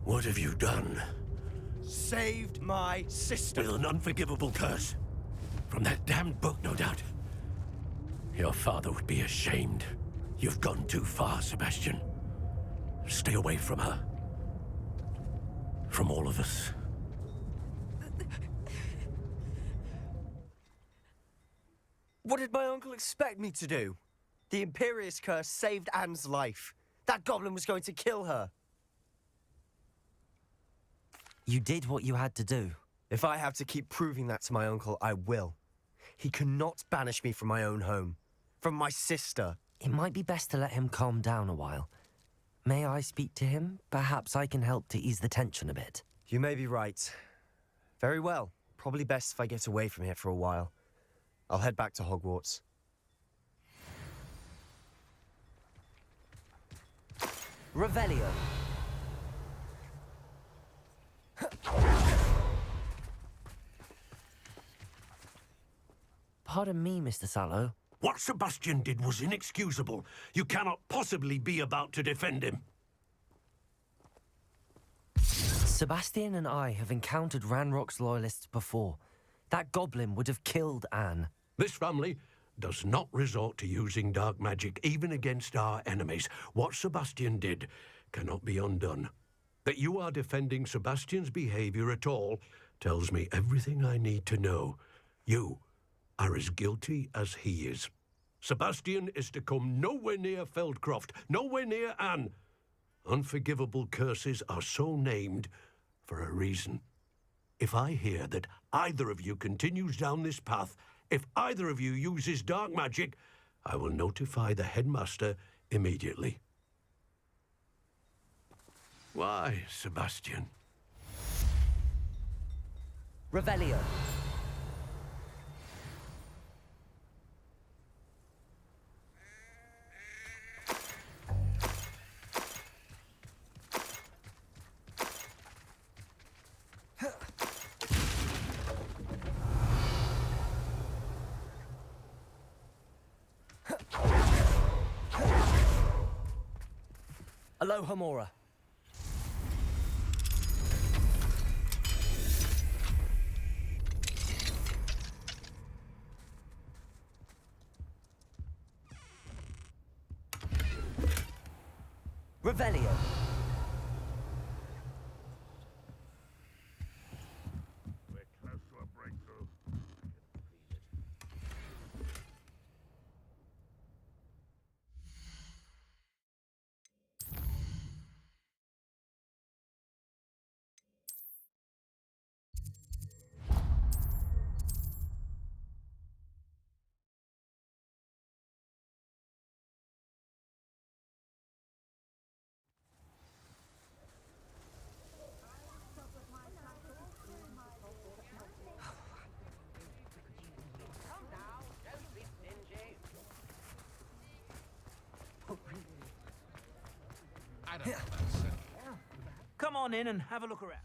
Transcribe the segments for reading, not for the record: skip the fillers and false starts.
What have you done? Saved my sister. With an unforgivable curse. From that damned book, no doubt. Your father would be ashamed. You've gone too far, Sebastian. Stay away from her. From all of us. What did my uncle expect me to do? The Imperious curse saved Anne's life. That goblin was going to kill her. You did what you had to do. If I have to keep proving that to my uncle, I will. He cannot banish me from my own home. From my sister. It might be best to let him calm down a while. May I speak to him? Perhaps I can help to ease the tension a bit. You may be right. Very well. Probably best if I get away from here for a while. I'll head back to Hogwarts. Revelio. Pardon me, Mr. Sallow. What Sebastian did was inexcusable. You cannot possibly be about to defend him. Sebastian and I have encountered Ranrock's loyalists before. That goblin would have killed Anne. This family does not resort to using dark magic, even against our enemies. What Sebastian did cannot be undone. That you are defending Sebastian's behavior at all tells me everything I need to know. You are as guilty as he is. Sebastian is to come nowhere near Feldcroft, nowhere near Anne. Unforgivable curses are so named for a reason. If I hear that either of you continues down this path, if either of you uses dark magic, I will notify the headmaster immediately. Why, Sebastian? Revelio. Aloha Mora. Revelio. We're close to a breakthrough. Come on in and have a look around.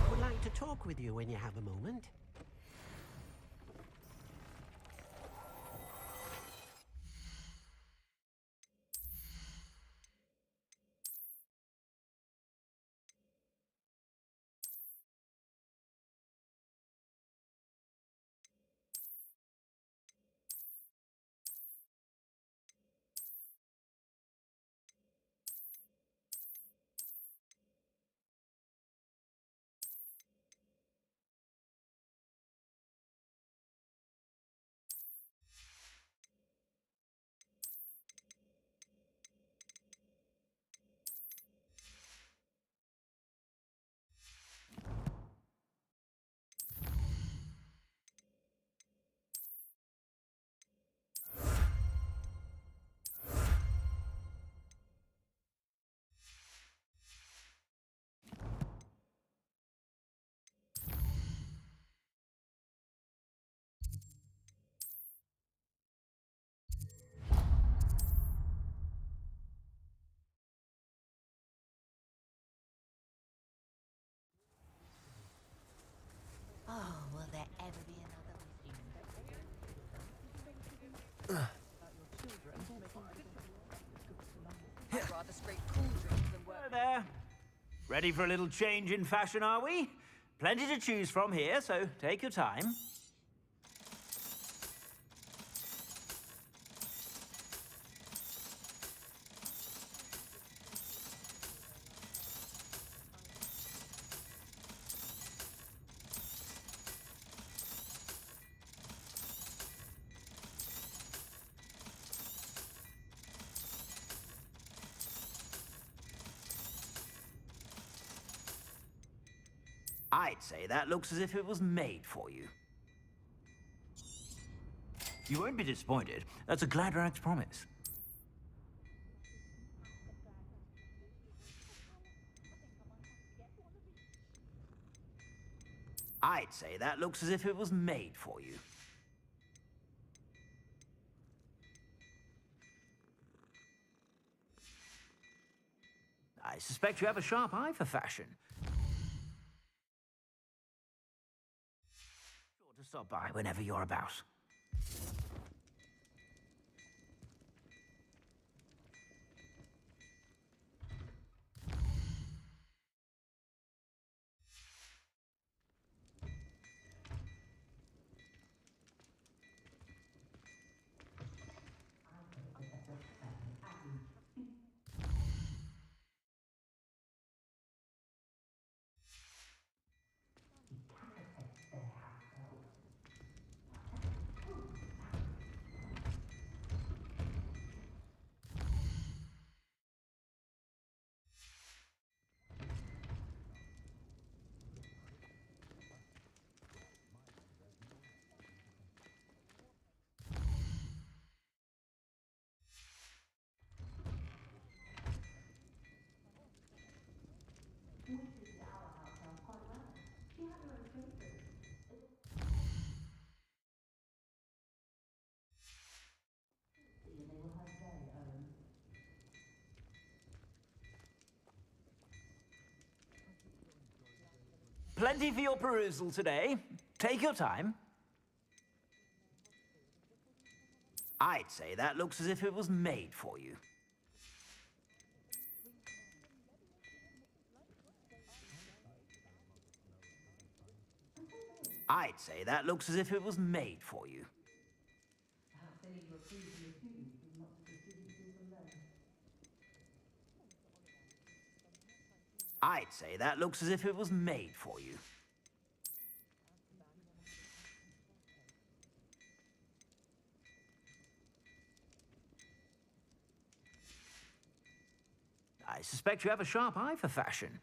Would like to talk with you when you have a moment. Ready for a little change in fashion, are we? Plenty to choose from here, so take your time. I'd say that looks as if it was made for you. You won't be disappointed. That's a Gladrax promise. I'd say that looks as if it was made for you. I suspect you have a sharp eye for fashion. Sure to stop by whenever you're about. Plenty for your perusal today. Take your time. I'd say that looks as if it was made for you. I'd say that looks as if it was made for you. I'd say that looks as if it was made for you. I suspect you have a sharp eye for fashion.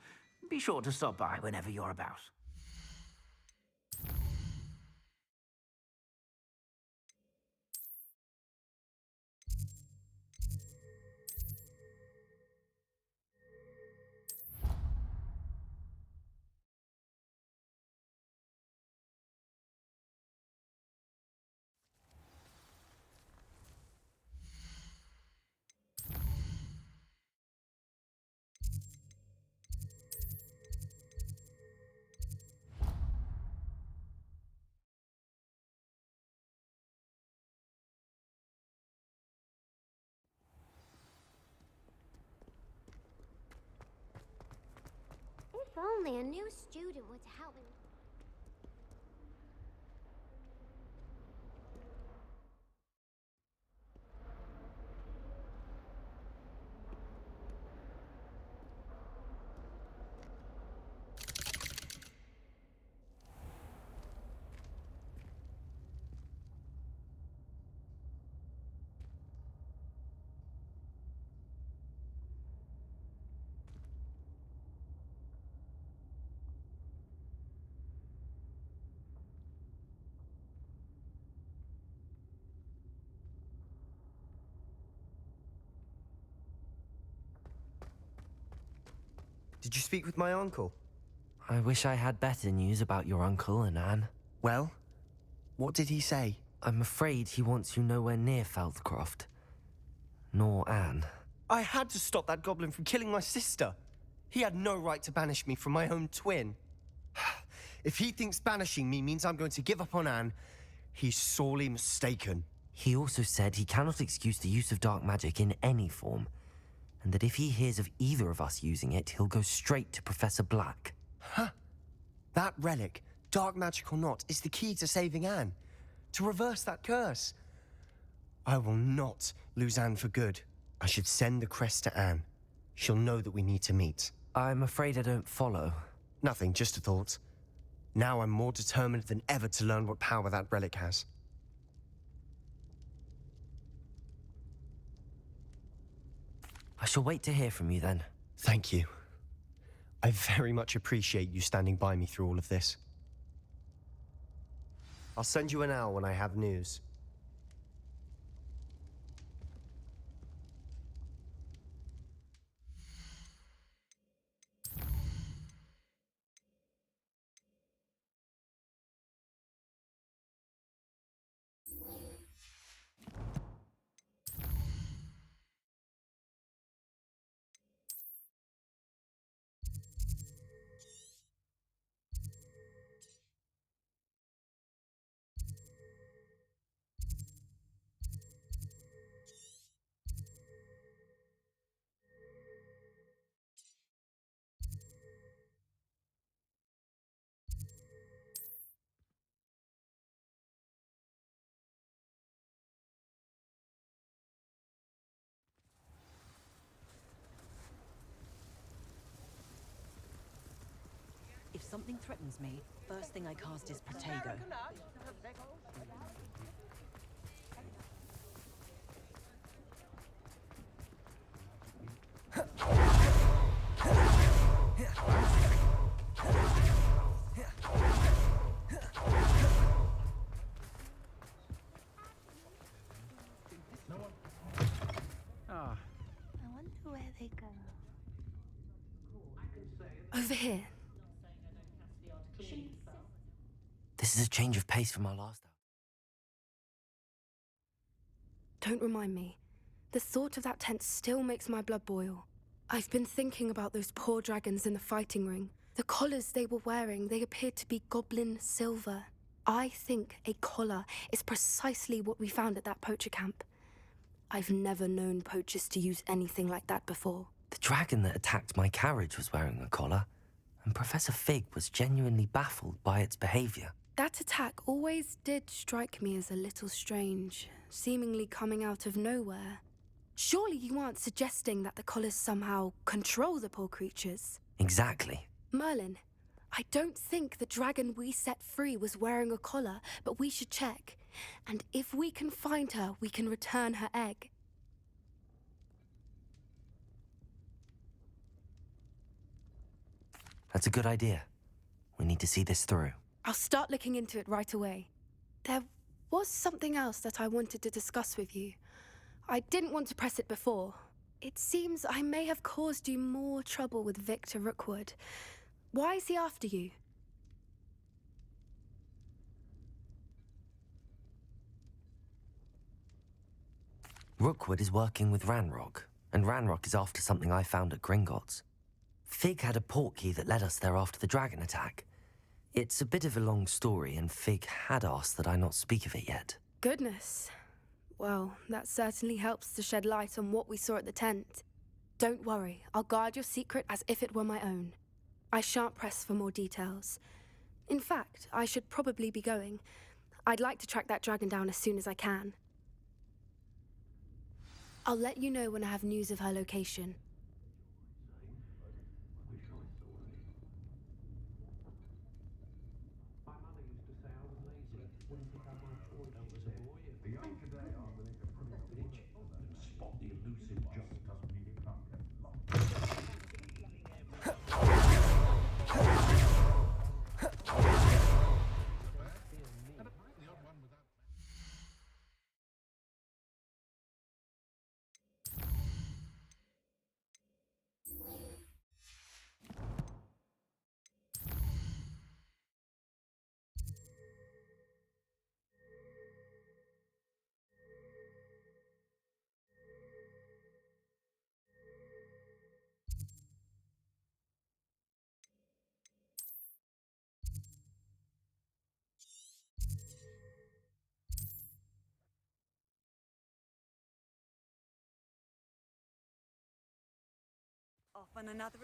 Be sure to stop by whenever you're about. If only a new student would help me. Did you speak with my uncle? I wish I had better news about your uncle and Anne. Well, what did he say? I'm afraid he wants you nowhere near Feldcroft. Nor Anne. I had to stop that goblin from killing my sister. He had no right to banish me from my own twin. If he thinks banishing me means I'm going to give up on Anne, he's sorely mistaken. He also said he cannot excuse the use of dark magic in any form. and that if he hears of either of us using it, he'll go straight to Professor Black. That relic, dark magic or not, is the key to saving Anne. To reverse that curse. I will not lose Anne for good. I should send the crest to Anne. She'll know that we need to meet. I'm afraid I don't follow. Nothing, just a thought. Now I'm more determined than ever to learn what power that relic has. I shall wait to hear from you then. Thank you. I very much appreciate you standing by me through all of this. I'll send you an owl when I have news. If something threatens me, first thing I cast is Protego. I wonder where they go. Over here. This is a change of pace from our last hour. Don't remind me. The thought of that tent still makes my blood boil. I've been thinking about those poor dragons in the fighting ring. The collars they were wearing, they appeared to be goblin silver. I think a collar is precisely what we found at that poacher camp. I've never known poachers to use anything like that before. The dragon that attacked my carriage was wearing a collar, and Professor Fig was genuinely baffled by its behavior. That attack always did strike me as a little strange, seemingly coming out of nowhere. Surely you aren't suggesting that the collars somehow control the poor creatures? Exactly. Merlin, I don't think the dragon we set free was wearing a collar, but we should check. And if we can find her, we can return her egg. That's a good idea. We need to see this through. I'll start looking into it right away. There was something else that I wanted to discuss with you. I didn't want to press it before. It seems I may have caused you more trouble with Victor Rookwood. Why is he after you? Rookwood is working with Ranrock, and Ranrock is after something I found at Gringotts. Fig had a portkey that led us there after the dragon attack. It's a bit of a long story, and Fig had asked that I not speak of it yet. Goodness. Well, that certainly helps to shed light on what we saw at the tent. Don't worry, I'll guard your secret as if it were my own. I shan't press for more details. In fact, I should probably be going. I'd like to track that dragon down as soon as I can. I'll let you know when I have news of her location. on another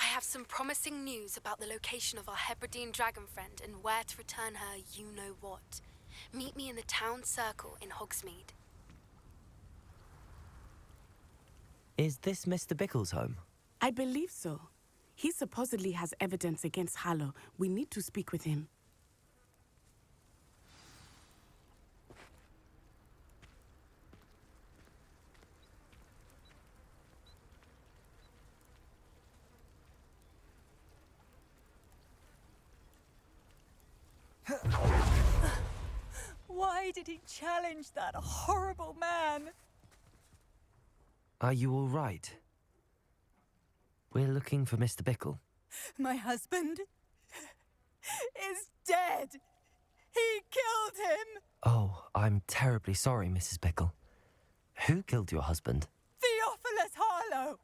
I have some promising news about the location of our Hebridean dragon friend and where to return her you-know-what. Meet me in the town circle in Hogsmeade. Is this Mr. Bickle's home? I believe so. He supposedly has evidence against Harlow. We need to speak with him. Why did he challenge that horrible man? Are you all right? We're looking for Mr. Bickle. My husband is dead. He killed him. Oh, I'm terribly sorry, Mrs. Bickle. Who killed your husband? Theophilus Harlow.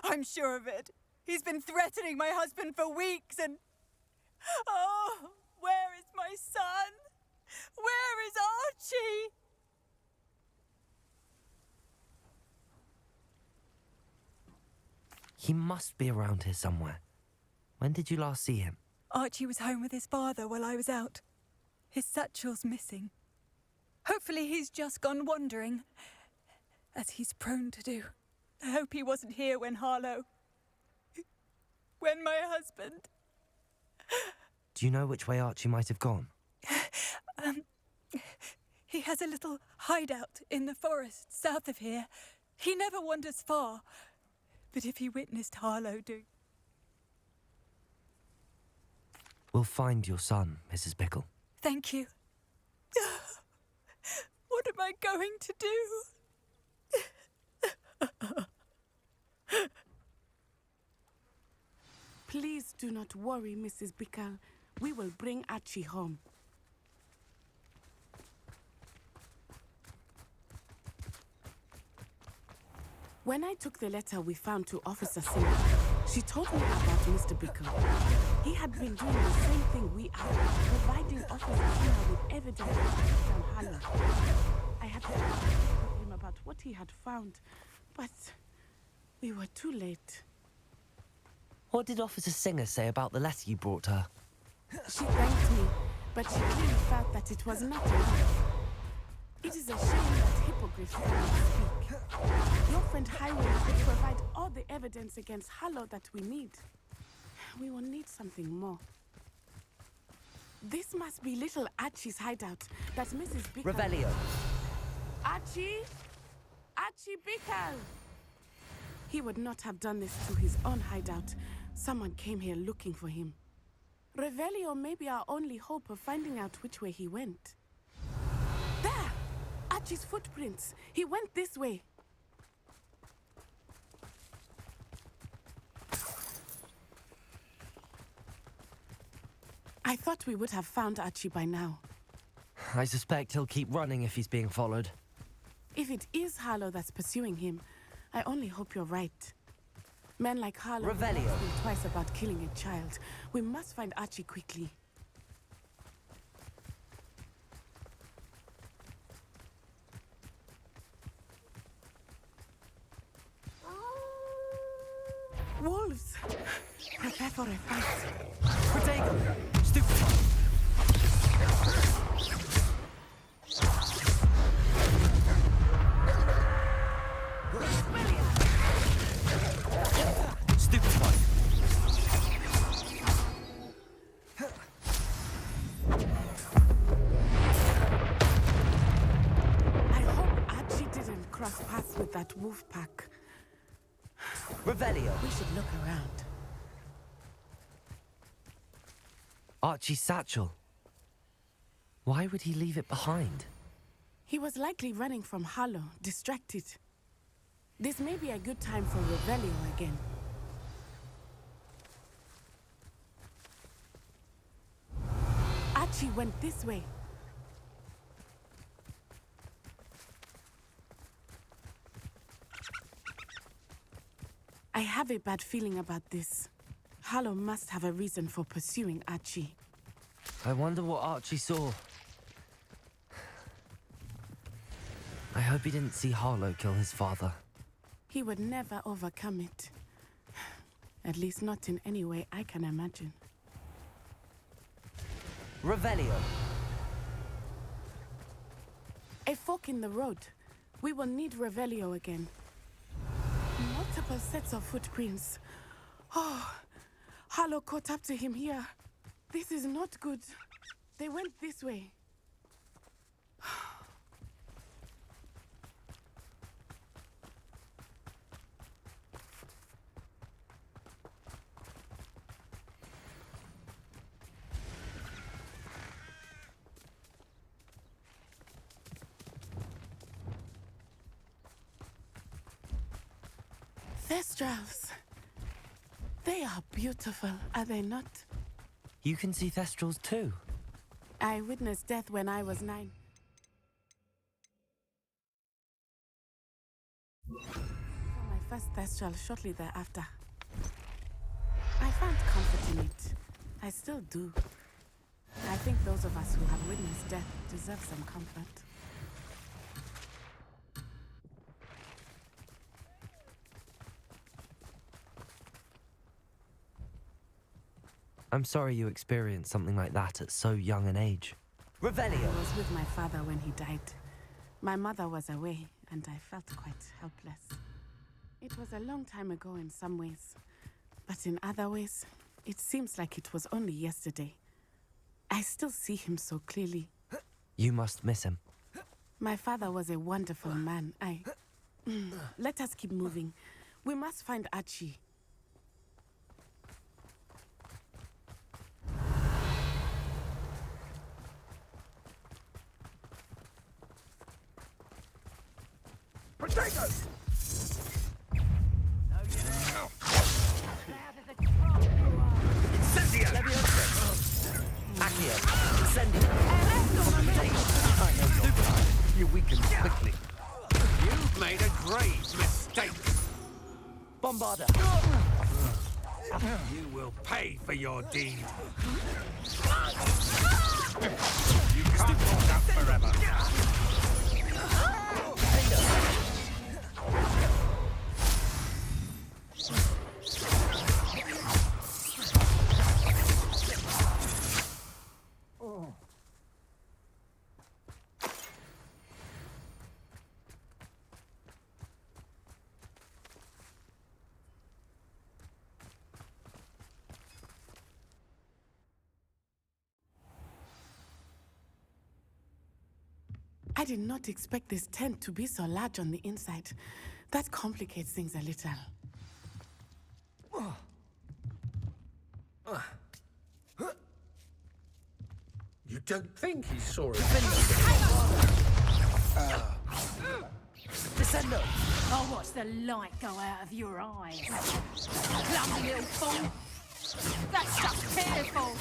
I'm sure of it. He's been threatening my husband for weeks and... Oh, where is my son? Where is Archie? He must be around here somewhere. When did you last see him? Archie was home with his father while I was out. His satchel's missing. Hopefully he's just gone wandering, as he's prone to do. I hope he wasn't here when when my husband... Do you know which way Archie might have gone? He has a little hideout in the forest south of here. He never wanders far. But if he witnessed Harlow do... We'll find your son, Mrs. Bickle. Thank you. What am I going to do? Please do not worry, Mrs. Bickle. We will bring Archie home. When I took the letter we found to Officer Singer, she told me about Mr. Bickle. He had been doing the same thing we are, providing Officer Singer with evidence from Harlow. I had to speak with him about what he had found, but we were too late. What did Officer Singer say about the letter you brought her? She thanked me, but she clearly felt that it was not enough. It is a shame that hippogriffs cannot speak. Your friend Highway could provide all the evidence against Harlow that we need. We will need something more. This must be little Archie's hideout that Mrs. Bickle... Revelio. Archie? Archie Bickle! He would not have done this to his own hideout. Someone came here looking for him. Revelio may be our only hope of finding out which way he went. There! Archie's footprints. He went this way. I thought we would have found Archie by now. I suspect he'll keep running if he's being followed. If it is Harlow that's pursuing him, I only hope you're right. Men like Harlow Revelio. have think twice about killing a child. We must find Archie quickly. Wolves! Prepare for a fight. Protego! Stupefy! Stupefy! I hope Archie didn't cross paths with that wolf pack. Revelio! We should look around. Archie's satchel. Why would he leave it behind? He was likely running from Harlow, distracted. This may be a good time for Revelio again. Archie went this way. I have a bad feeling about this. Harlow must have a reason for pursuing Archie. I wonder what Archie saw. I hope he didn't see Harlow kill his father. He would never overcome it. At least not in any way I can imagine. Revelio! A fork in the road. We will need Revelio again. Multiple sets of footprints. Oh, Harlow caught up to him here. This is not good. They went this way. Thestrals. They are beautiful, are they not? You can see Thestrals too. I witnessed death when I was 9. I saw my first Thestral shortly thereafter. I found comfort in it. I still do. I think those of us who have witnessed death deserve some comfort. I'm sorry you experienced something like that at so young an age. Revelio! I was with my father when he died. My mother was away, and I felt quite helpless. It was a long time ago in some ways, but in other ways, it seems like it was only yesterday. I still see him so clearly. You must miss him. My father was a wonderful man. Let us keep moving. We must find Archie. Potatoes! Incendio! Accio! Incendio! You weaken quickly. You've made a grave mistake. Bombarda! You will pay for your deed. You can't hold out forever. I did not expect this tent to be so large on the inside. That complicates things a little. You don't think he saw it? Descendo! I'll watch the light go out of your eyes. Clumsy little fool. That's just pitiful.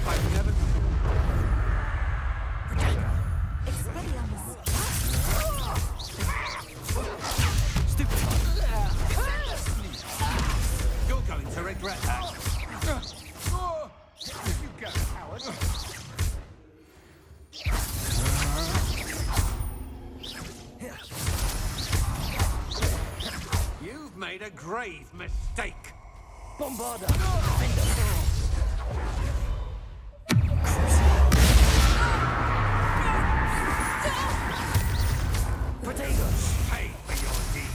I've never... You're going to regret that. You go, coward. You've made a grave mistake. Bombarda! Potatoes! Pay for your deed.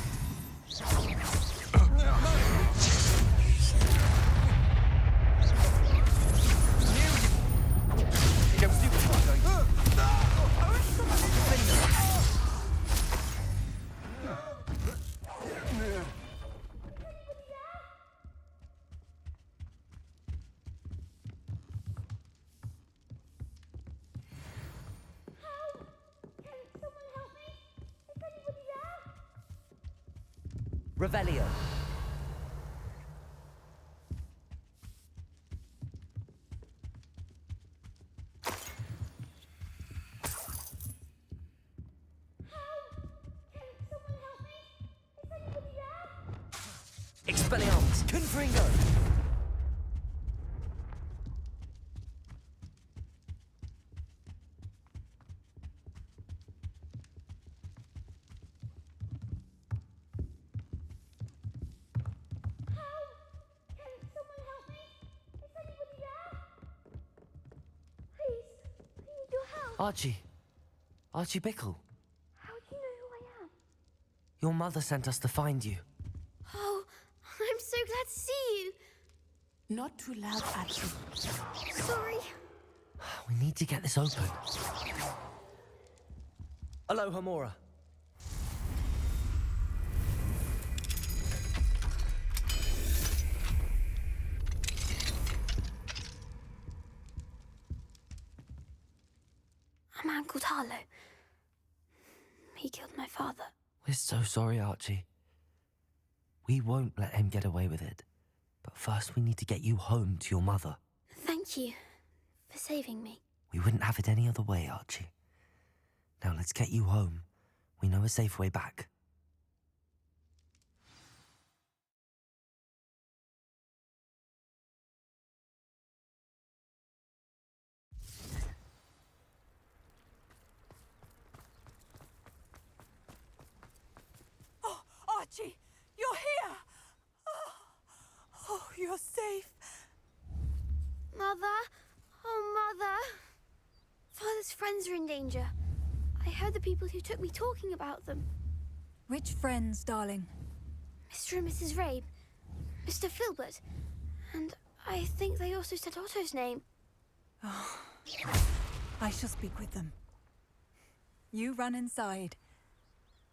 Revelio. Expelliarmus. Confringo. Archie Bickle. How do you know who I am? Your mother sent us to find you. Oh, I'm so glad to see you. Not too loud, Archie. Sorry. We need to get this open. Aloha, Mora. A man called Harlow. He killed my father. We're so sorry, Archie. We won't let him get away with it. But first we need to get you home to your mother. Thank you for saving me. We wouldn't have it any other way, Archie. Now let's get you home. We know a safe way back. Oh, Archie, you're here. Oh, you're safe. Mother? Oh, Mother. Father's friends are in danger. I heard the people who took me talking about them. Which friends, darling? Mr. and Mrs. Rabe, Mr. Filbert, and I think they also said Otto's name. Oh, I shall speak with them. You run inside.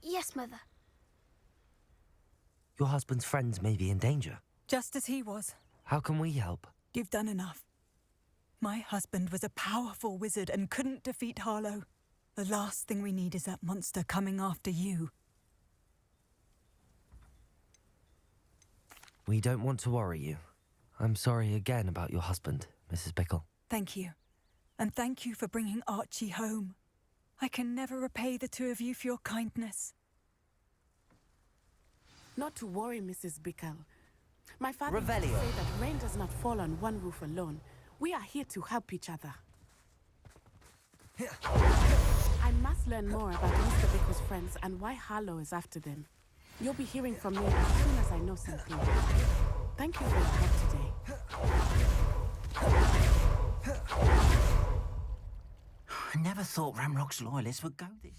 Yes, Mother. Your husband's friends may be in danger. Just as he was. How can we help? You've done enough. My husband was a powerful wizard and couldn't defeat Harlow. The last thing we need is that monster coming after you. We don't want to worry you. I'm sorry again about your husband, Mrs. Bickle. Thank you. And thank you for bringing Archie home. I can never repay the two of you for your kindness. Not to worry, Mrs. Bickle. My father Revelio. used to say that rain does not fall on one roof alone. We are here to help each other. I must learn more about Mr. Bickle's friends and why Harlow is after them. You'll be hearing from me as soon as I know something. Thank you for your help today. I never thought Ramrock's loyalists would go this.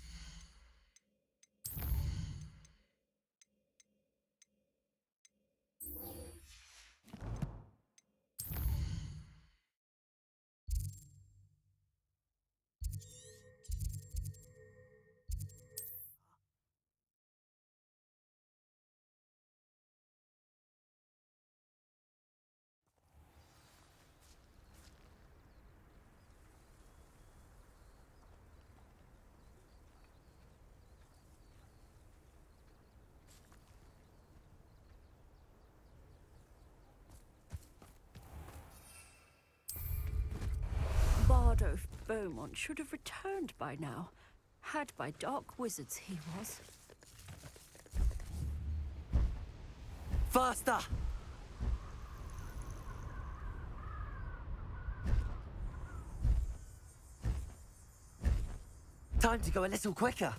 Bardo Beaumont should have returned by now. Had by dark wizards he was. Faster! Time to go a little quicker.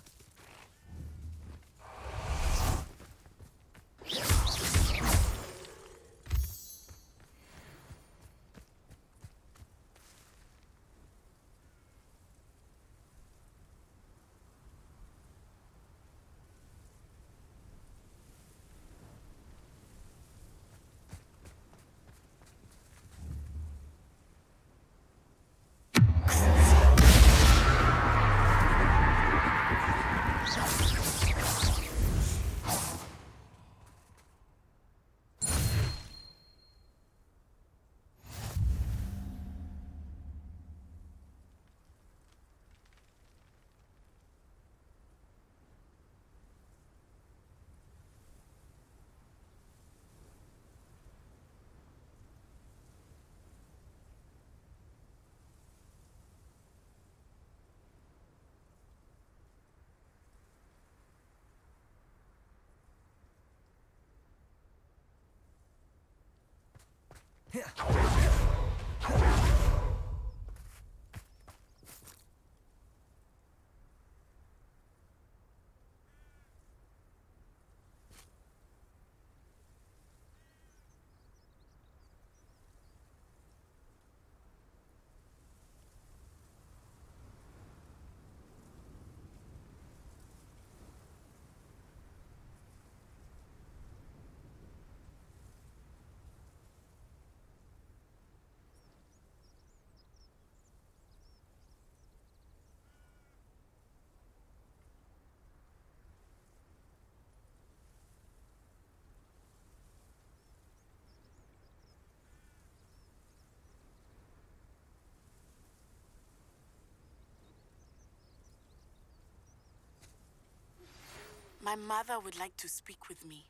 My mother would like to speak with me.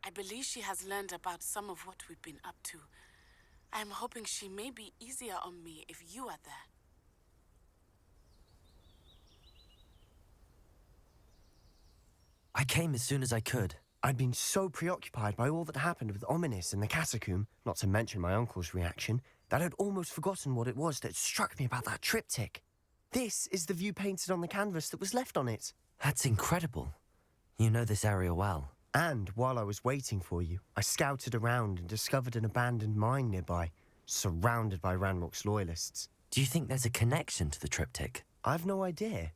I believe she has learned about some of what we've been up to. I'm hoping she may be easier on me if you are there. I came as soon as I could. I'd been so preoccupied by all that happened with Ominis and the catacomb, not to mention my uncle's reaction, that I'd almost forgotten what it was that struck me about that triptych. This is the view painted on the canvas that was left on it. That's incredible. You know this area well. And while I was waiting for you, I scouted around and discovered an abandoned mine nearby, surrounded by Ranrock's loyalists. Do you think there's a connection to the triptych? I've no idea,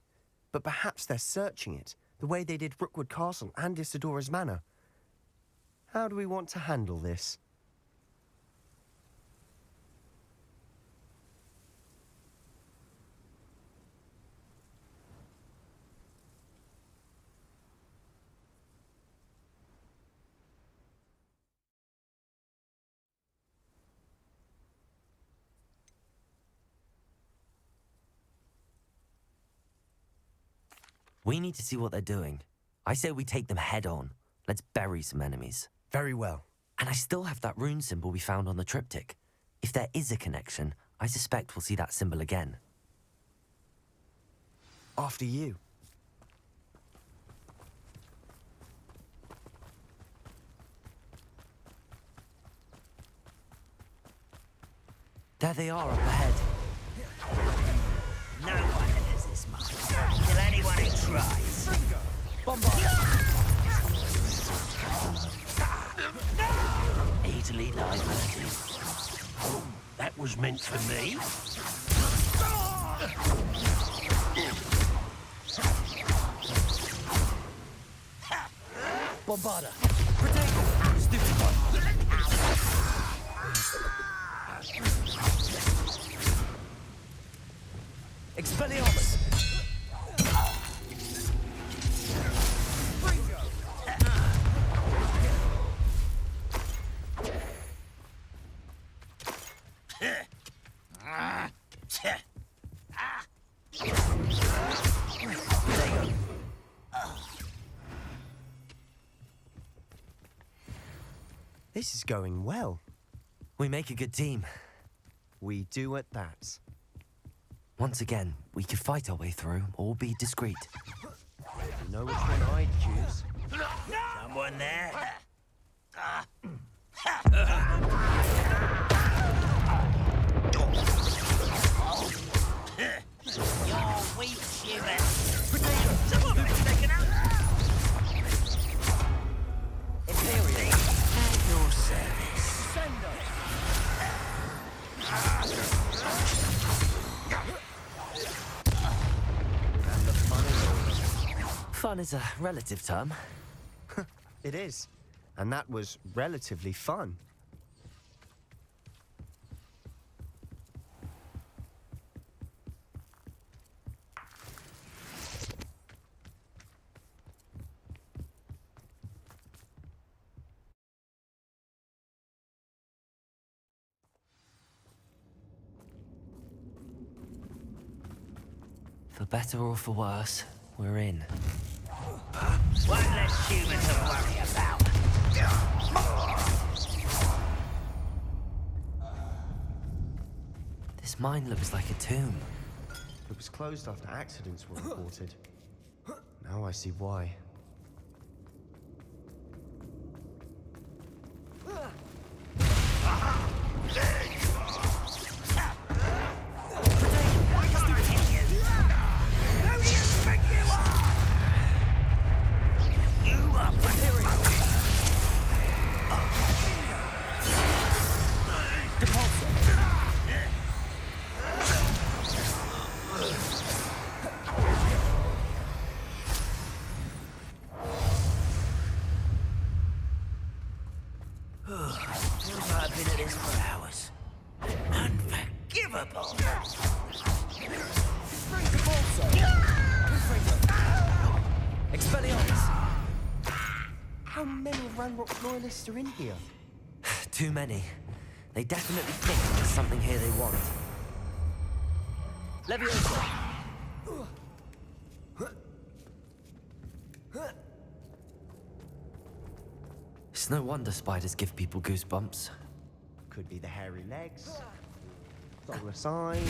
but perhaps they're searching it, the way they did Rookwood Castle and Isidora's Manor. How do we want to handle this? We need to see what they're doing. I say we take them head on. Let's bury some enemies. Very well. And I still have that rune symbol we found on the triptych. If there is a connection, I suspect we'll see that symbol again. After you. There they are up ahead. No one enters this mine. Kill anyone who tries. Easily diverted. Oh, that was meant for me. Bombarda! Protect! Stupid one! Expelliarmus! This is going well. We make a good team. We do at that. Once again, we could fight our way through or be discreet. You know which one I'd choose. Someone there? You're weak, human. Someone been taken out. Imperial. At your service. And the fun is over. Fun is a relative term. It is. And that was relatively fun. For better or for worse, we're in. One less human to worry about. This mine looks like a tomb. It was closed after accidents were reported. Now I see why. I've been at this for hours. Unforgivable. Expelliarmus! How many Ranrock loyalists are in here? Too many. They definitely think there's something here they want. Leviosa! It's no wonder spiders give people goosebumps. Could be the hairy legs, dogless eyes,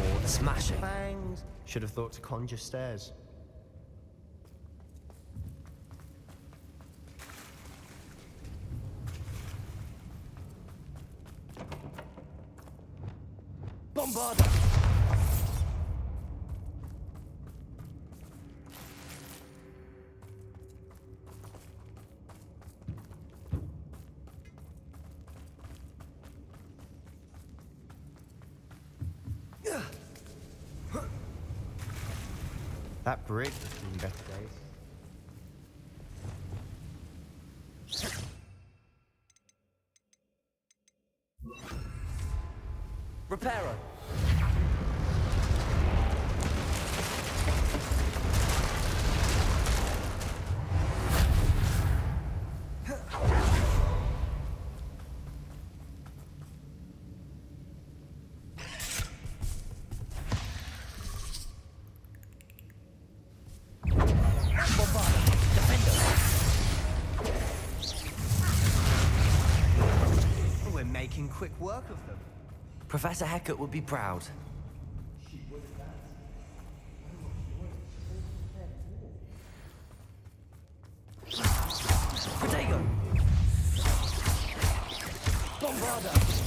or the Smashing. fangs. Should have thought to conjure stairs. Bombarda! That bridge has seen better days. Reparo. We're making quick work of them. Professor Hecat would be proud. Protego. Bombarda.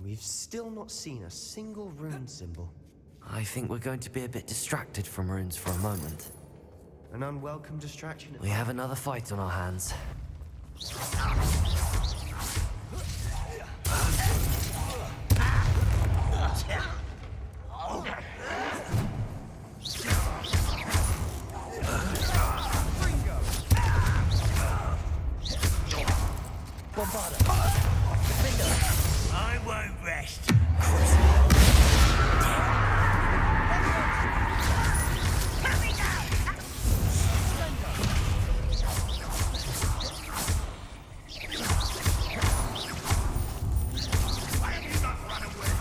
We've still not seen a single rune symbol. I think we're going to be a bit distracted from runes for a moment. An unwelcome distraction. We have another fight on our hands. I won't rest. Why have you not run away?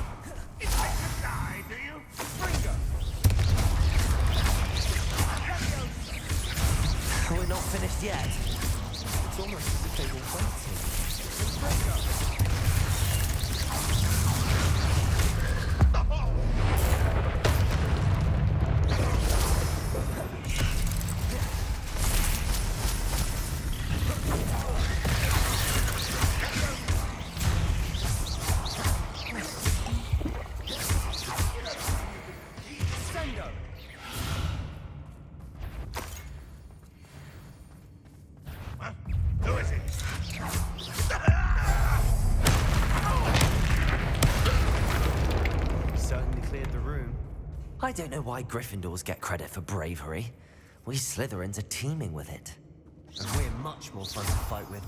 Expect to die, do you? We're not finished yet. It's almost as if they were waiting. Who is it? Certainly cleared the room. I don't know why Gryffindors get credit for bravery. We Slytherins are teeming with it. And we're much more fun to fight with.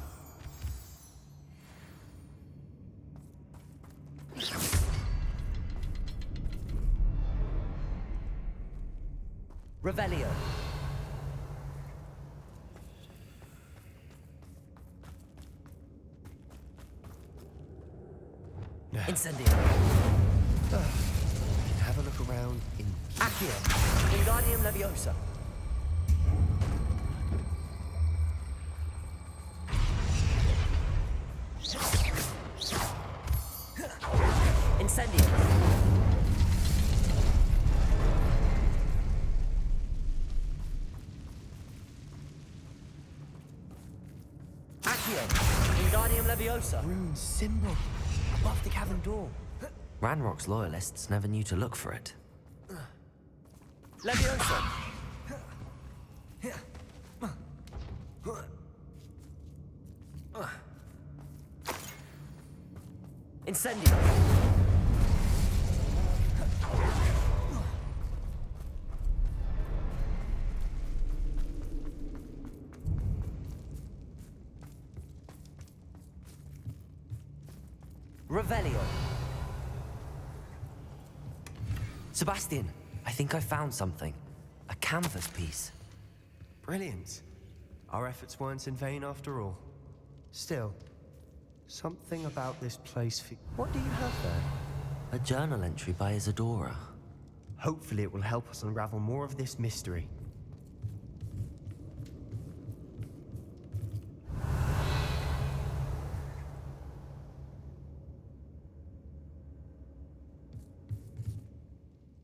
Revelio. Incendio. Have a look around in Accio. Wingardium Leviosa. Incendio. Accio. Wingardium Leviosa. rune symbol above the cavern door. Ranrock's loyalists never knew to look for it. Leviosa. Incendio. Revelio. Sebastian, I think I found something. A canvas piece. Brilliant. Our efforts weren't in vain after all. Still, something about this place. What do you have there? A journal entry by Isadora. Hopefully it will help us unravel more of this mystery.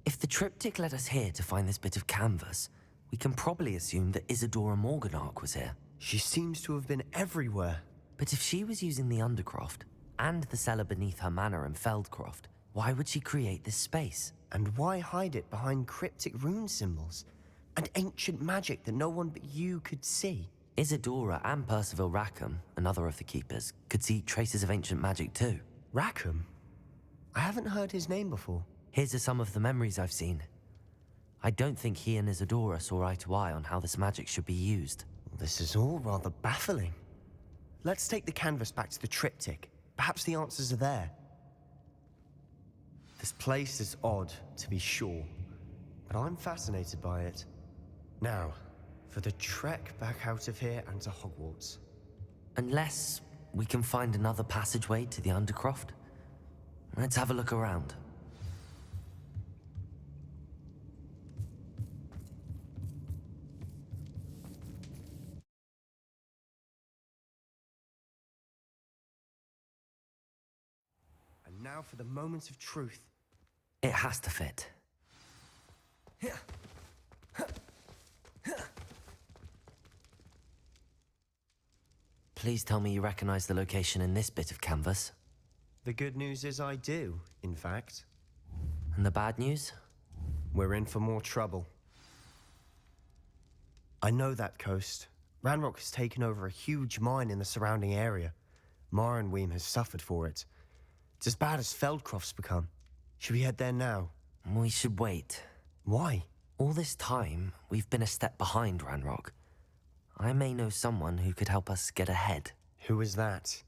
If the triptych led us here to find this bit of canvas, we can probably assume that Isadora Morganach was here. She seems to have been everywhere. But if she was using the Undercroft, and the cellar beneath her manor in Feldcroft, why would she create this space? And why hide it behind cryptic rune symbols? And ancient magic that no one but you could see? Isadora and Percival Rackham, another of the Keepers, could see traces of ancient magic too. Rackham? I haven't heard his name before. Here's some of the memories I've seen. I don't think he and Isadora saw eye to eye on how this magic should be used. This is all rather baffling. Let's take the canvas back to the triptych. Perhaps the answers are there. This place is odd, to be sure, but I'm fascinated by it. Now, for the trek back out of here and to Hogwarts. Unless we can find another passageway to the Undercroft. Let's have a look around. And now for the moment of truth. It has to fit. Please tell me you recognize the location in this bit of canvas. The good news is I do, in fact. And the bad news? We're in for more trouble. I know that coast. Ranrock has taken over a huge mine in the surrounding area. Mornweem has suffered for it. It's as bad as Feldcroft's become. Should we head there now? We should wait. Why? All this time, we've been a step behind Ranrock. I may know someone who could help us get ahead. Who is that?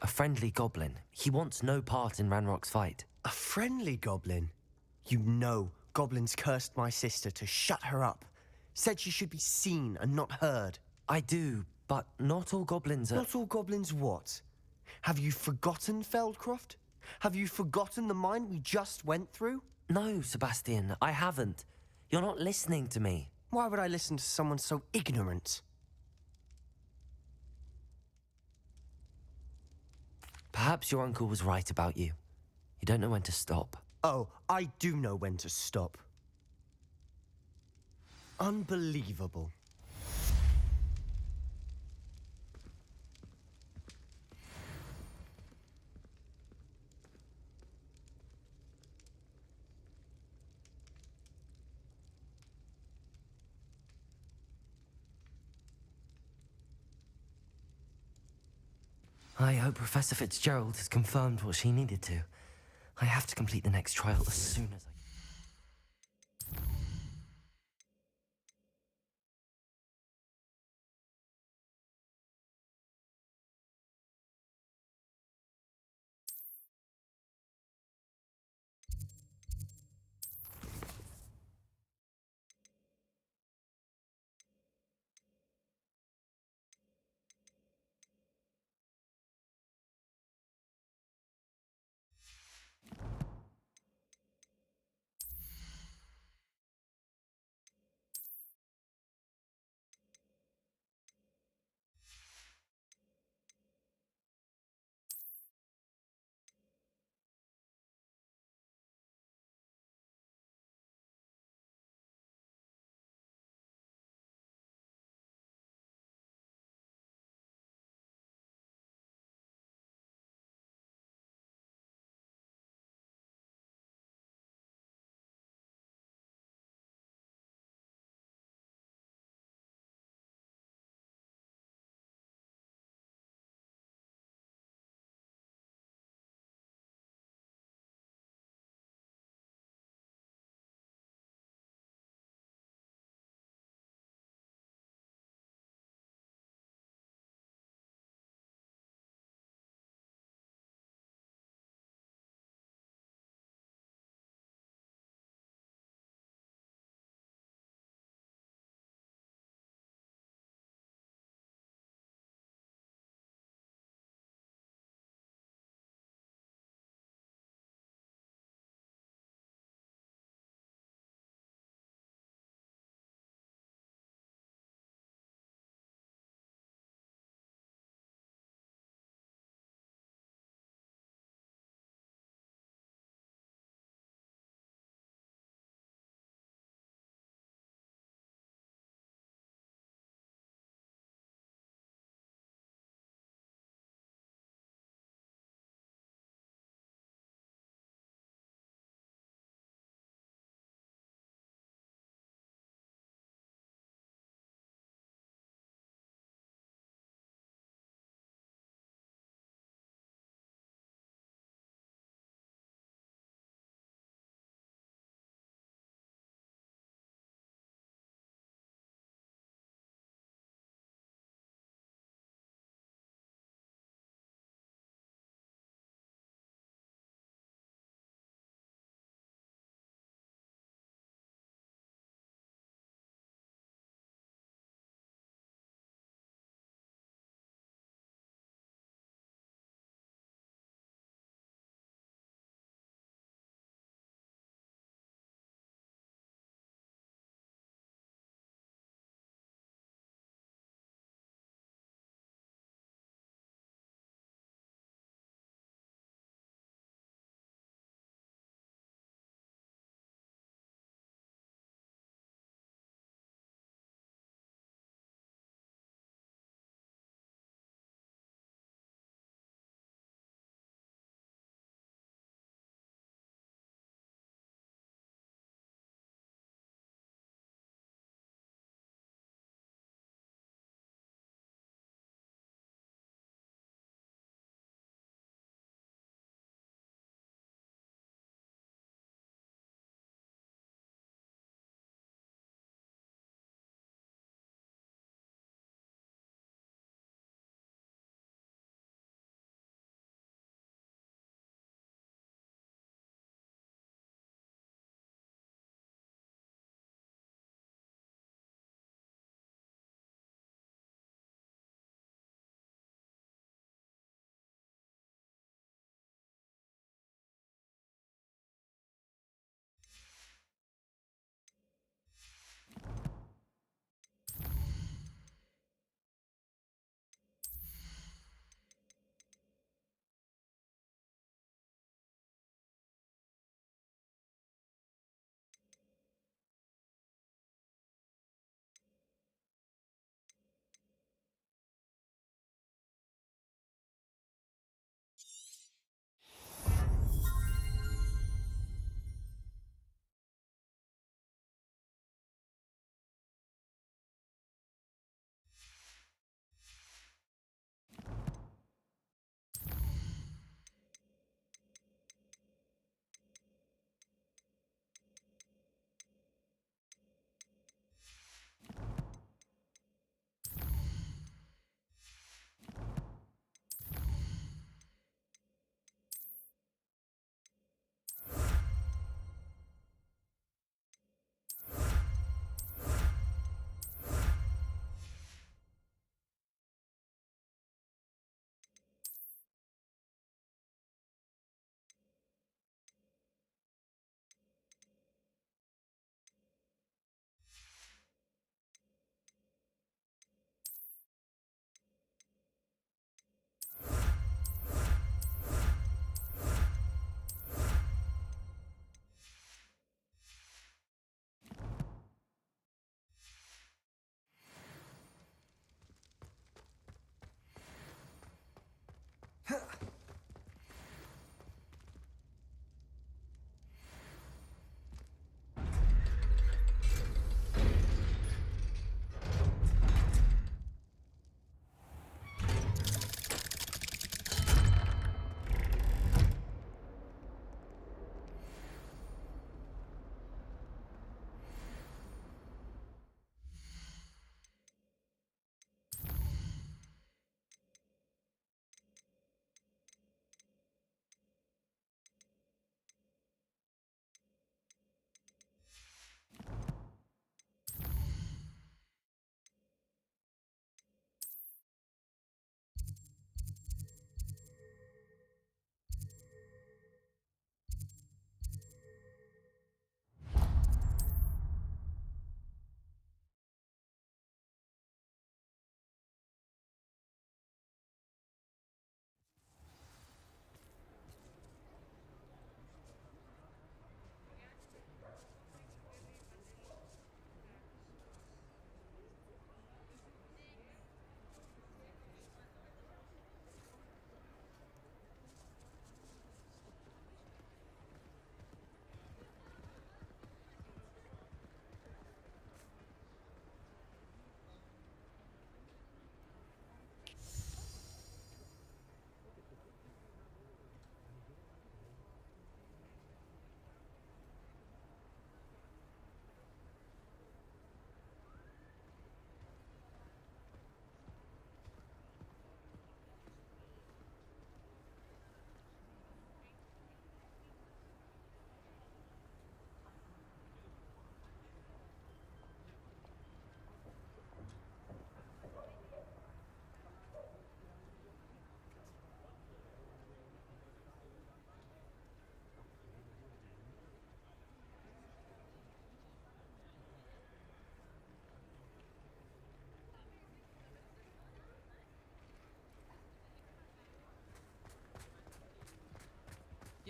A friendly goblin. He wants no part in Ranrock's fight. A friendly goblin? You know goblins cursed my sister to shut her up. Said she should be seen and not heard. I do, but not all goblins are... Not all goblins what? Have you forgotten Feldcroft? Have you forgotten the mine we just went through? No, Sebastian, I haven't. You're not listening to me. Why would I listen to someone so ignorant? Perhaps your uncle was right about you. You don't know when to stop. Oh, I do know when to stop. Unbelievable. I hope Professor Fitzgerald has confirmed what she needed to. I have to complete the next trial as soon as I...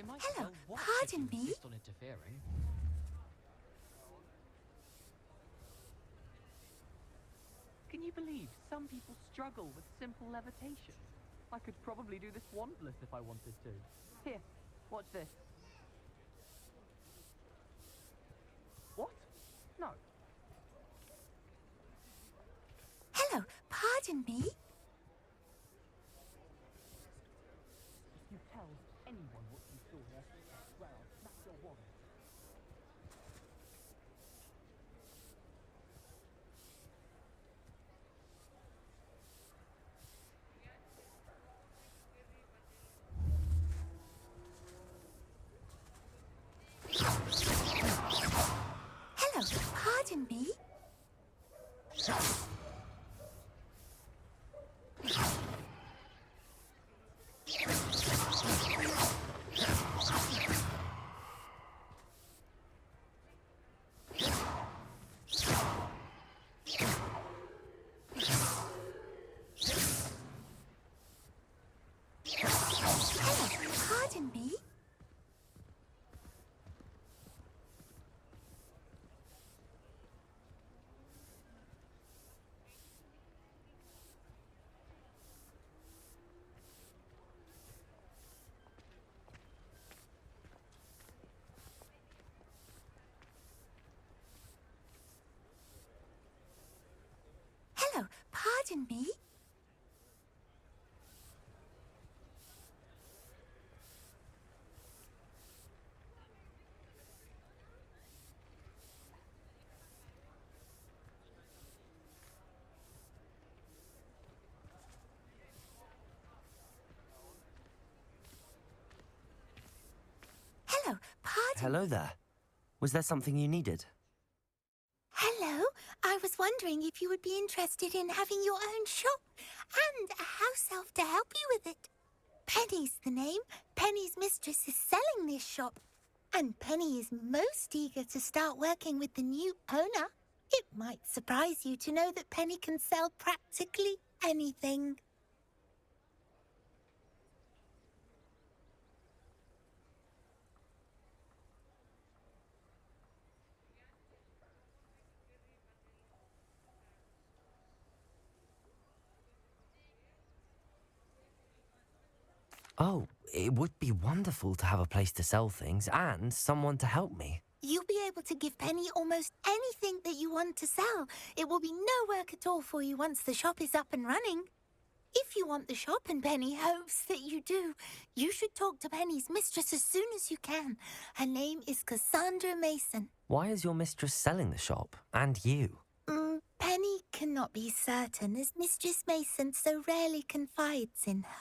Hello, pardon me? On interfering. Can you believe some people struggle with simple levitation? I could probably do this wandless if I wanted to. Here, watch this. What? No. Hello, pardon me? If you tell anyone what you saw here, I swear I'll snap your wand. Hello, pardon me? Hello, pardon me? Hello, pardon me? Hello, pardon. Hello there. Was there something you needed? Hello, I was wondering if you would be interested in having your own shop and a house elf to help you with it. Penny's the name. Penny's mistress is selling this shop, and Penny is most eager to start working with the new owner. It might surprise you to know that Penny can sell practically anything. Oh, it would be wonderful to have a place to sell things and someone to help me. You'll be able to give Penny almost anything that you want to sell. It will be no work at all for you once the shop is up and running. If you want the shop and Penny hopes that you do, you should talk to Penny's mistress as soon as you can. Her name is Cassandra Mason. Why is your mistress selling the shop? And you? Penny cannot be certain as Mistress Mason so rarely confides in her.